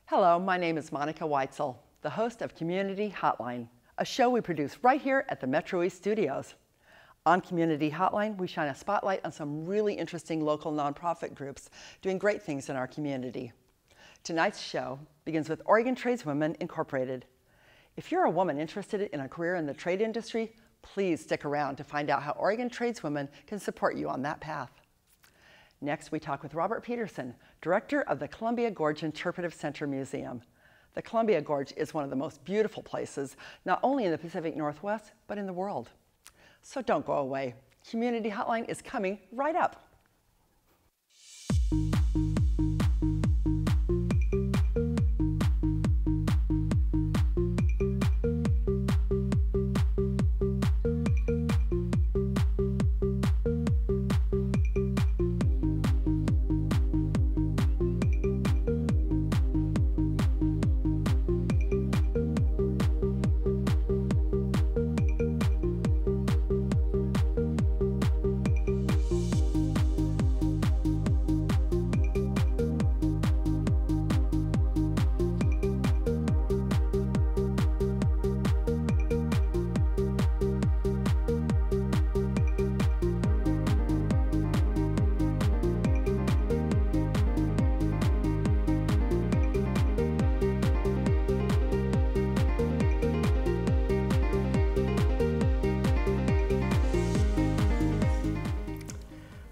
Hello, my name is Monica Weitzel, the host of Community Hotline, a show we produce right here at the MetroEast studios. On Community Hotline, we shine a spotlight on some really interesting local nonprofit groups doing great things in our community. Tonight's show begins with Oregon Tradeswomen Incorporated. If you're a woman interested in a career in the trade industry, please stick around to find out how Oregon Tradeswomen can support you on that path. Next, we talk with Robert Peterson, director of the Columbia Gorge Interpretive Center Museum. The Columbia Gorge is one of the most beautiful places, not only in the Pacific Northwest, but in the world. So don't go away. Community Hotline is coming right up.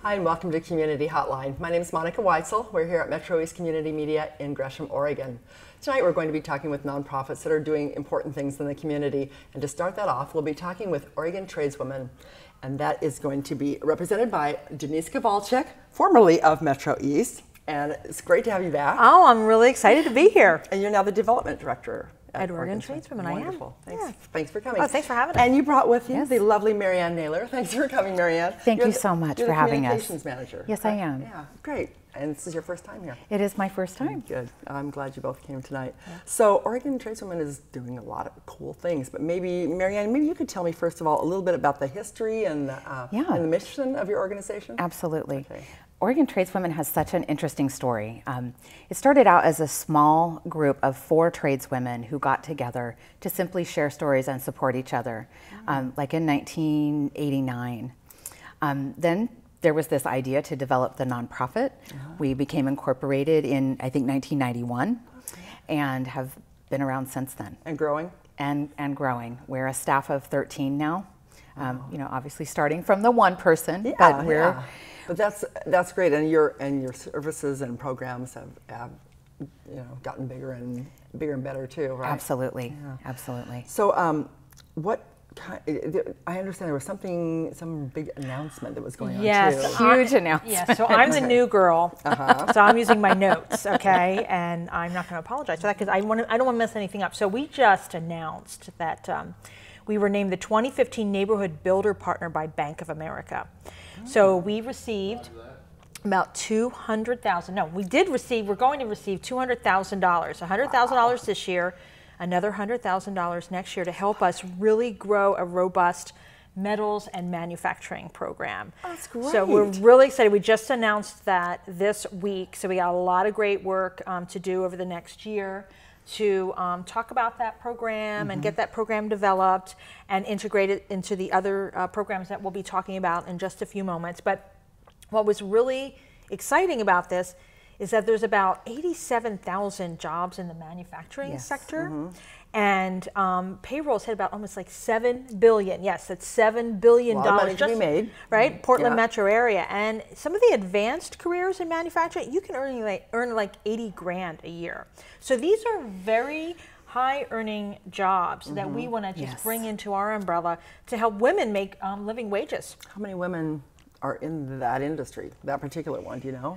Hi, and welcome to Community Hotline. My name is Monica Weitzel. We're here at MetroEast Community Media in Gresham, Oregon. Tonight we're going to be talking with nonprofits that are doing important things in the community. And to start that off, we'll be talking with Oregon Tradeswomen. And that is going to be represented by Denise Kowalczyk, formerly of MetroEast. And it's great to have you back. Oh, I'm really excited to be here. And you're now the development director at Oregon Tradeswomen. Wonderful. I am. Thanks. Yeah. Thanks for coming. Oh, thanks for having us. And you brought with you the lovely Marianne Naylor. Thanks for coming, Marianne. Thank you so much for having us. Communications manager. Yes, I am. Yeah, great. And this is your first time here. It is my first time. Good. I'm glad you both came tonight. Yeah. So Oregon Tradeswomen is doing a lot of cool things, but maybe, Marianne, maybe you could tell me first of all a little bit about the history and the mission of your organization. Absolutely. Okay. Oregon Tradeswomen has such an interesting story. It started out as a small group of 4 tradeswomen who got together to simply share stories and support each other, like in 1989. Then there was this idea to develop the nonprofit. We became incorporated in, I think, 1991, and have been around since then. And growing? And growing. We're a staff of 13 now. You know, obviously starting from the one person, but we're. But that's great, and your services and programs have gotten bigger and better too, right? Absolutely, absolutely. So, what kind? I understand there was some big announcement that was going on too. Yes, huge announcement. Yes, so I'm the new girl, so I'm using my notes, okay, and I'm not going to apologize for that because I don't want to mess anything up. So we just announced that we were named the 2015 Neighborhood Builder Partner by Bank of America. So we received about $200,000. No, we're going to receive $200,000. $100,000 this year, another $100,000 next year to help us really grow a robust metals and manufacturing program. That's great. So we're really excited. We just announced that this week. So we got a lot of great work to do over the next year to talk about that program and get that program developed and integrate it into the other programs that we'll be talking about in just a few moments. But what was really exciting about this is that there's about 87,000 jobs in the manufacturing sector, and payrolls hit about almost like $7 billion. Yes, that's $7 billion. A lot of money to be made. Right, Portland metro area. And some of the advanced careers in manufacturing, you can earn like 80 grand a year. So these are very high earning jobs that we want to just bring into our umbrella to help women make living wages. How many women are in that industry, that particular one, do you know?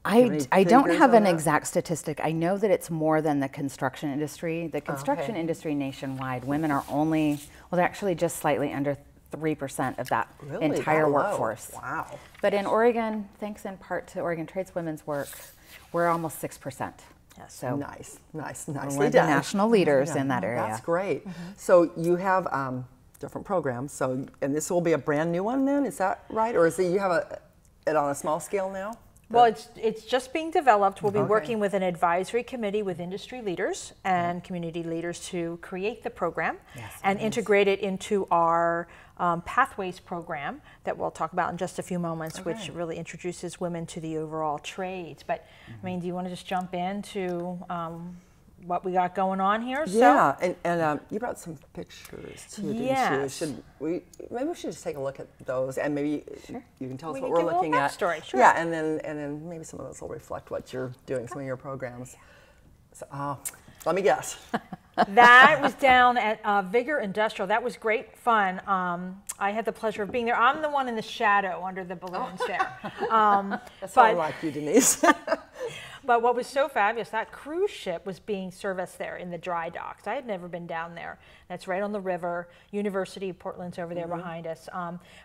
I don't have an exact statistic. I know that it's more than the construction industry. The construction industry nationwide, women are only, well, they're actually just slightly under 3% of that entire workforce. Wow. But in Oregon, thanks in part to Oregon Tradeswomen's work, we're almost 6%. Yes. So nice. We're the national leaders in that area. That's great. So you have different programs. So, and this will be a brand new one then, is that right? Or is it you have it on a small scale now? Well, it's just being developed. We'll be working with an advisory committee with industry leaders and community leaders to create the program and integrate it into our Pathways program that we'll talk about in just a few moments, which really introduces women to the overall trades. But I mean, do you want to just jump into what we got going on here? Yeah, and you brought some pictures too, yes. didn't you? Maybe we should just take a look at those, and maybe you can tell us what can we're looking at. Sure. Yeah, and then maybe some of those will reflect what you're doing, some of your programs. So, let me guess. That was down at Vigor Industrial. That was great fun. I had the pleasure of being there. I'm the one in the shadow under the balloons there. That's all like you, Denise. But what was so fabulous, that cruise ship was being serviced there in the dry docks. I had never been down there. That's right on the river. University of Portland's over there behind us.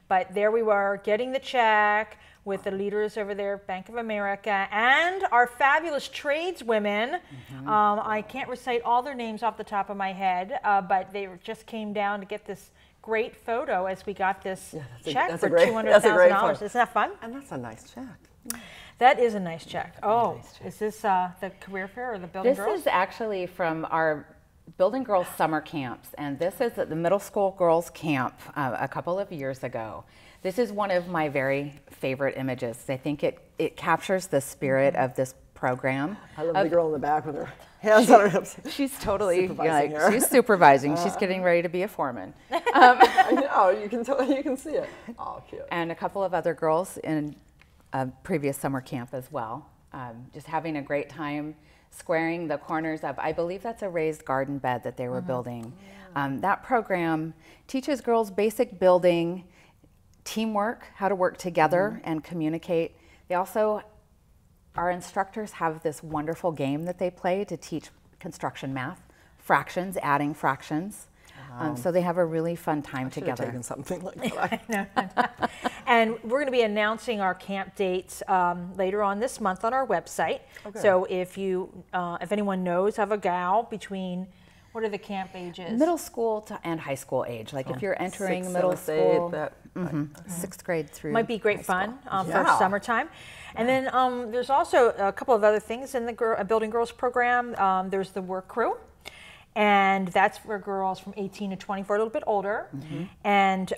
But there we were, getting the check with the leaders over there, Bank of America, and our fabulous tradeswomen. I can't recite all their names off the top of my head, but they just came down to get this great photo as we got this check for $200,000. Isn't that fun? And that's a nice check. That is a nice check. Oh, is this the career fair or the Building Girls? This is actually from our Building Girls summer camps, and this is at the middle school girls camp a couple of years ago. This is one of my very favorite images. I think it captures the spirit of this program. I love the girl in the back with her hands on her hips. She's totally supervising she's supervising. She's getting ready to be a foreman. I know, you can see it. Oh, cute. And a couple of other girls in a previous summer camp as well. Just having a great time squaring the corners of, I believe that's a raised garden bed that they were building. That program teaches girls basic building, teamwork, how to work together and communicate. They also, our instructors have this wonderful game that they play to teach construction math, fractions, adding fractions. So they have a really fun time together. Taken something like that. And we're going to be announcing our camp dates later on this month on our website. Okay. So if anyone knows of a gal between, what are the camp ages? Middle school and high school age. Like if you're entering middle school, 6th grade through. Might be great fun for summertime. And then there's also a couple of other things in the Building Girls program. There's the work crew. And that's for girls from 18 to 24, a little bit older. And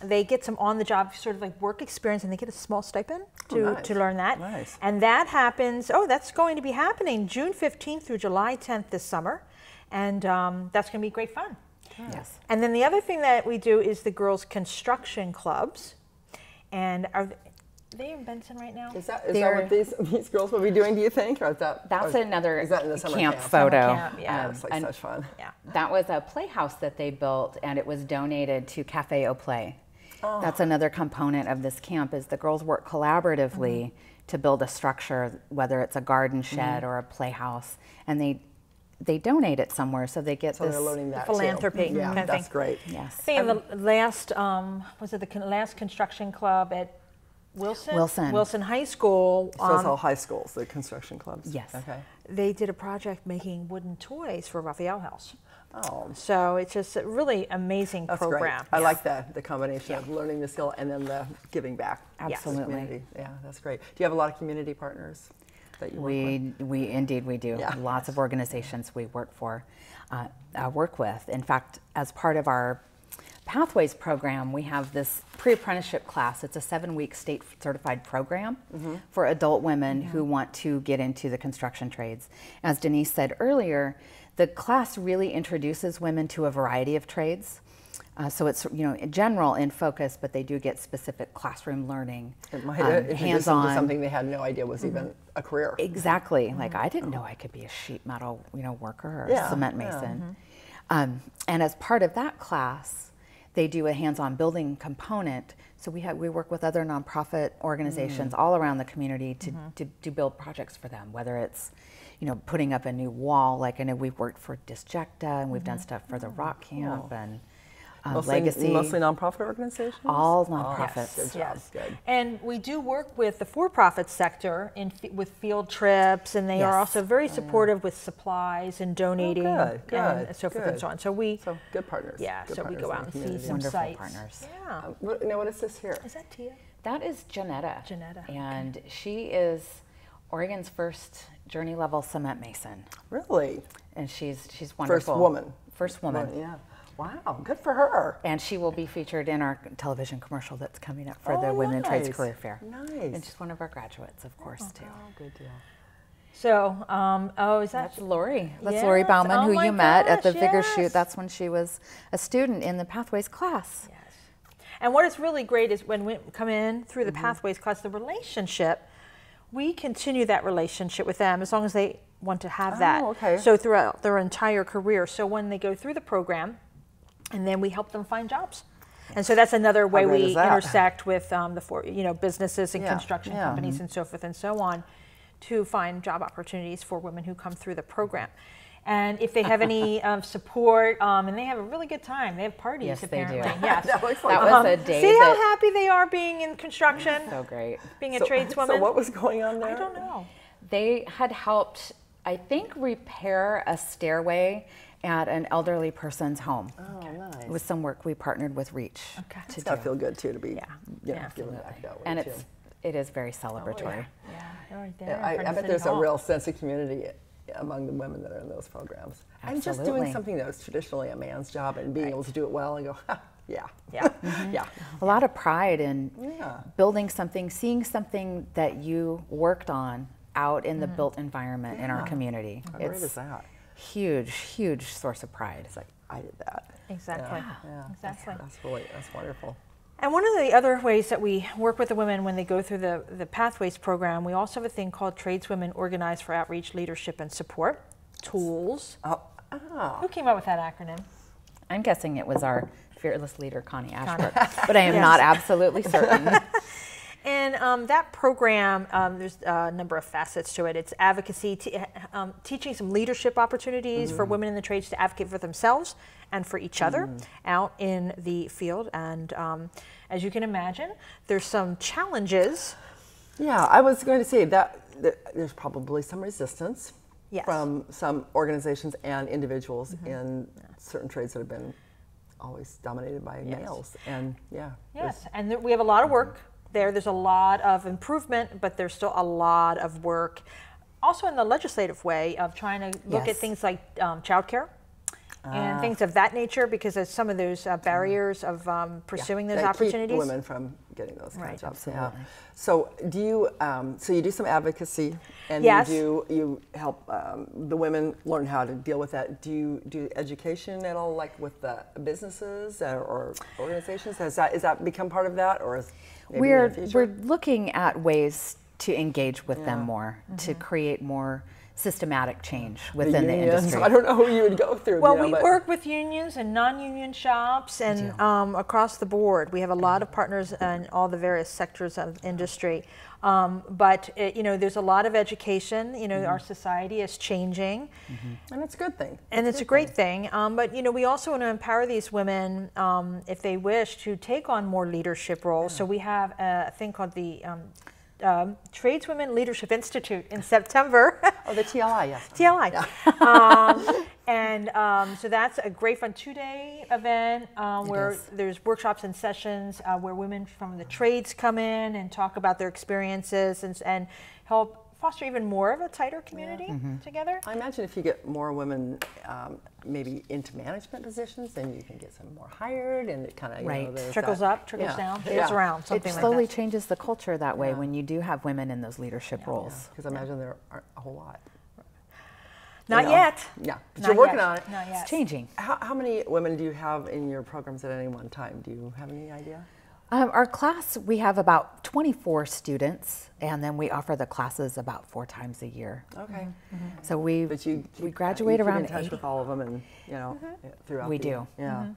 they get some on-the-job sort of like work experience, and they get a small stipend to learn that. Nice. And that happens, that's going to be happening June 15th through July 10th this summer. And that's going to be great fun. Yes. And then the other thing that we do is the girls' construction clubs. And are they in Benson right now? Is that what these girls will be doing, do you think? Or is that, that's another is that in the summer camp photo. Summer camp, yeah. It's like such fun. Yeah. That was a playhouse that they built, and it was donated to Cafe Au Play. That's another component of this camp, is the girls work collaboratively to build a structure, whether it's a garden shed or a playhouse, and they donate it somewhere, so they get so this they're learning that philanthropy. Too. Yeah, kind of that's thing. great. Yes. I think in the last, was it the last construction club at Wilson High School. So it's all high schools, the construction clubs? Yes. Okay. They did a project making wooden toys for Raphael House. Oh. So it's just a really amazing program. Great. I like that, the combination of learning the skill and then the giving back. Absolutely. Yeah, that's great. Do you have a lot of community partners that you work with? We indeed we do. Yeah. Lots of organizations we work with. In fact, as part of our Pathways program, we have this pre-apprenticeship class. It's a 7-week state certified program for adult women who want to get into the construction trades. As Denise said earlier, the class really introduces women to a variety of trades. So it's in general in focus, but they do get specific classroom learning, hands-on. To something they had no idea was even a career. Exactly. Like I didn't know I could be a sheet metal worker or a cement mason. And as part of that class, they do a hands-on building component. So we work with other nonprofit organizations all around the community to build projects for them, whether it's putting up a new wall. Like I know we've worked for Disjecta, and we've done stuff for the Rock Camp and Legacy. Mostly nonprofit organizations? All nonprofits. Good job. Good. And we do work with the for-profit sector with field trips, and they are also very supportive with supplies and donating and so forth and so on. So good partners. Yeah, good so partners we go out and see some Wonderful sites. partners. Yeah. What is this here? Is that Tia? That is Janetta. Janetta. And she is Oregon's first journey level cement mason. Really? And she's wonderful. First woman. First woman. Well, yeah. Wow, good for her. And she will be featured in our television commercial that's coming up for the Women in Trades Career Fair. Nice. And she's one of our graduates, of course, too. Oh, good deal. So, is that? That's Lori. That's Yes. Lori Bauman, Oh who my you met at the gosh, Vigor yes. Shoot. That's when she was a student in the Pathways class. Yes. And what is really great is when we come in through the Pathways class, the relationship, we continue that relationship with them as long as they want to have that. Okay. So throughout their entire career. So when they go through the program, and then we help them find jobs. And so that's another way great we is that? intersect with businesses and Yeah, construction yeah. companies and so forth and so on to find job opportunities for women who come through the program. And if they have any support, and they have a really good time. They have parties, Yes, they do. apparently. Yes. That looks like That was a day See how that- happy they are being in construction, So great. being a So tradeswoman? what was going on there? I don't know. They had helped, I think, repair a stairway at an elderly person's home. Oh, nice. It was some work we partnered with Reach It's to got to do. feel good, too, to be Yeah. given back that way, And too. it is very celebratory. Yeah, they're right there. I in front of bet City there's a Hall. real sense of community among the women that are in those programs. And just doing Absolutely. something that was traditionally a man's job and being able to do it well and go, ha, yeah. Yeah. Yeah. A lot of pride in Yeah. building something, seeing something that you worked on out in the built environment in our community. How great is that? Huge source of pride. It's like, I did that. Exactly. Yeah. Exactly. That's wonderful. And one of the other ways that we work with the women when they go through the Pathways program, we also have a thing called Tradeswomen Organized for Outreach, Leadership, and Support, TOOLS. Who came up with that acronym? I'm guessing it was our fearless leader, Connie Ashbrook, but I am not absolutely certain. And that program, there's a number of facets to it. It's advocacy, teaching some leadership opportunities for women in the trades to advocate for themselves and for each other out in the field. And as you can imagine, there's some challenges. Yeah, I was going to say that there's probably some resistance Yes. from some organizations and individuals in certain trades that have been always dominated by males. And Yes, and we have a lot of work there. There's a lot of improvement, but there's still a lot of work. Also in the legislative way of trying to look at Yes. things like childcare and things of that nature, because there's some of those barriers of pursuing those that opportunities. keep women from getting those kind Right, of jobs. absolutely. Yeah. So do you? So you do some advocacy, and Yes. you help the women learn how to deal with that. Do you do education at all, like with the businesses or organizations? Is that become part of that, or is maybe in the future? We're looking at ways to engage with them more, to create more systematic change within the unions? industry. I don't know who you would go through. Well, you know, we but- work with unions and non-union shops and across the board. We have a lot of partners in all the various sectors of industry. But there's a lot of education. Our society is changing. and it's a good thing. And it's a great thing. But we also want to empower these women, if they wish, to take on more leadership roles. So we have a thing called the Tradeswomen Leadership Institute in September. Oh, the TLI, yes. TLI. So that's a great fun 2-day event where there's workshops and sessions where women from the trades come in and talk about their experiences and help foster even more of a tighter community together. I imagine if you get more women maybe into management positions, then you can get some more hired, and it kind of Right. Trickles up, trickles down, goes around, something It like slowly that. changes the culture that way when you do have women in those leadership roles. Because I imagine there aren't a whole lot. Not know. yet. Yeah, but Not you're working yet. on it. Not yet. It's changing. How many women do you have in your programs at any one time? Do you have any idea? Our class, we have about 24 students, and then we offer the classes about 4 times a year. Okay. So we But you graduate you keep around in touch 80. with all of them, and throughout. We the, do. Yeah.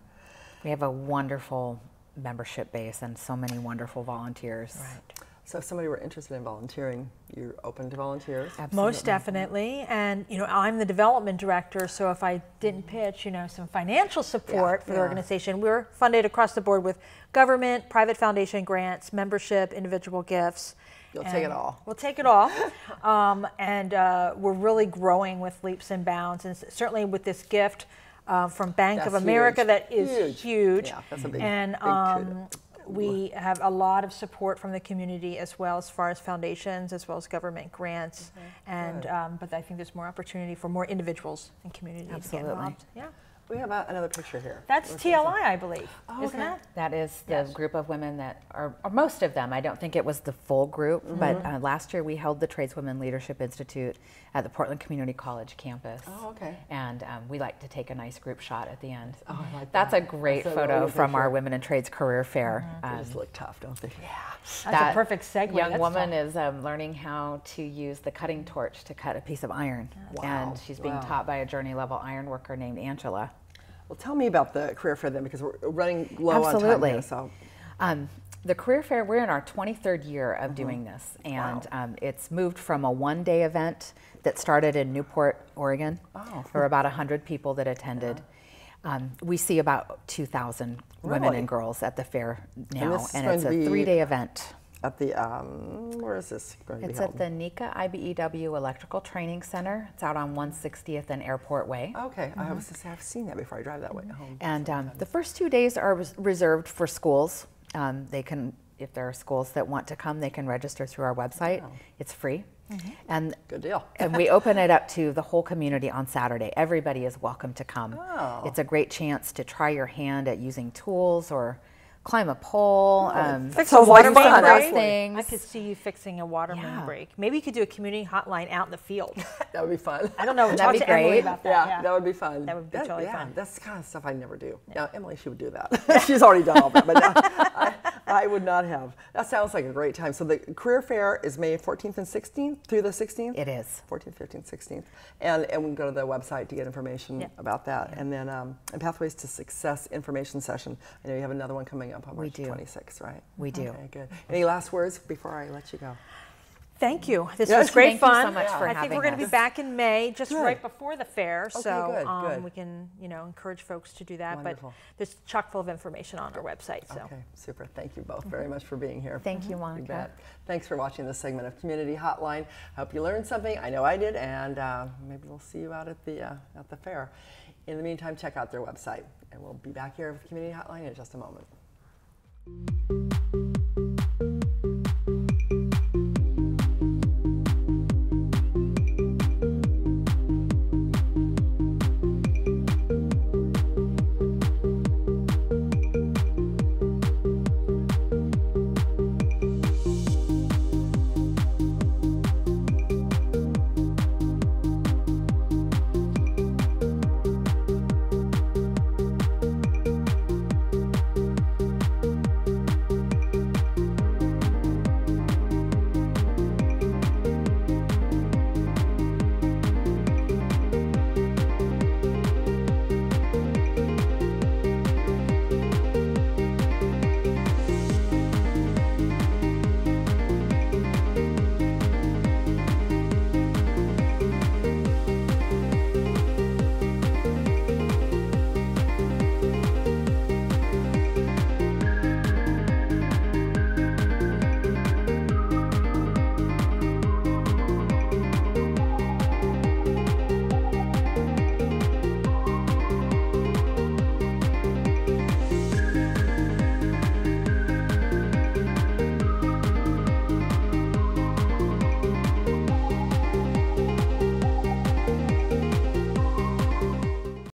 We have a wonderful membership base and so many wonderful volunteers. Right. So if somebody were interested in volunteering, you're open to volunteers? Most definitely. And, I'm the development director, so if I didn't pitch, some financial support for the organization, we're funded across the board with government, private foundation grants, membership, individual gifts. You'll take it all. We'll take it all. And we're really growing with leaps and bounds, and certainly with this gift from Bank of That's America huge. that is huge. Yeah, that's a big, and big kudos. We have a lot of support from the community as well, as far as foundations, as well as government grants. And but I think there's more opportunity for more individuals and community to get involved. Yeah. We have another picture here. That's TLI, I believe. Oh, Isn't that? That is the group of women that are, or most of them. I don't think it was the full group, but last year we held the Tradeswomen Leadership Institute at the Portland Community College campus. Oh, okay. And we like to take a nice group shot at the end. Oh, I like That's that. a great That's a photo really from picture. our Women in Trades career fair. They just look tough, don't they? Yeah. That's a perfect segue. Young That's woman fun. is learning how to use the cutting torch to cut a piece of iron. Wow. And she's being taught by a journey level iron worker named Angela. Well, tell me about the career fair then, because we're running low on time here. So. The career fair, we're in our 23rd year of doing this, and it's moved from a one-day event that started in Newport, Oregon. There were about 100 people that attended. We see about 2,000 women and girls at the fair now, and it's a 3-day event. At the, where is this going to be It's held? at the NECA IBEW Electrical Training Center. It's out on 160th and Airport Way. Okay, I was to say I've seen that before I drive that way home. And the first 2 days are reserved for schools. They can, if there are schools that want to come, they can register through our website. It's free. And good deal. And we open it up to the whole community on Saturday. Everybody is welcome to come. It's a great chance to try your hand at using tools or climb a pole. Fix a water main break. Things. I could see you fixing a water main break. Maybe you could do a community hotline out in the field. That would be fun. I don't know. That'd Talk be to Emily great. about that. Yeah, that would be fun. That would be totally fun. That's the kind of stuff I never do. Yeah, Emily, she would do that. She's already done all that, but I would not have. That sounds like a great time. So the career fair is May 14th and 16th through the 16th? It is. 14th, 15th, 16th. And we can go to the website to get information about that. And then and Pathways to Success information session. I know you have another one coming up on March 26th, right? We do. Okay, good. Any last words before I let you go? Thank you. This was great Thank you fun. so much for I think having we're going to be us. back in May, just right before the fair. Okay, So good. we can, encourage folks to do that. Wonderful. But there's chock full of information on our website. So. Okay, super. Thank you both very much for being here. Thank you, You Monica. bet. Thanks for watching this segment of Community Hotline. I hope you learned something. I know I did, and maybe we'll see you out at the fair. In the meantime, check out their website, and we'll be back here with Community Hotline in just a moment.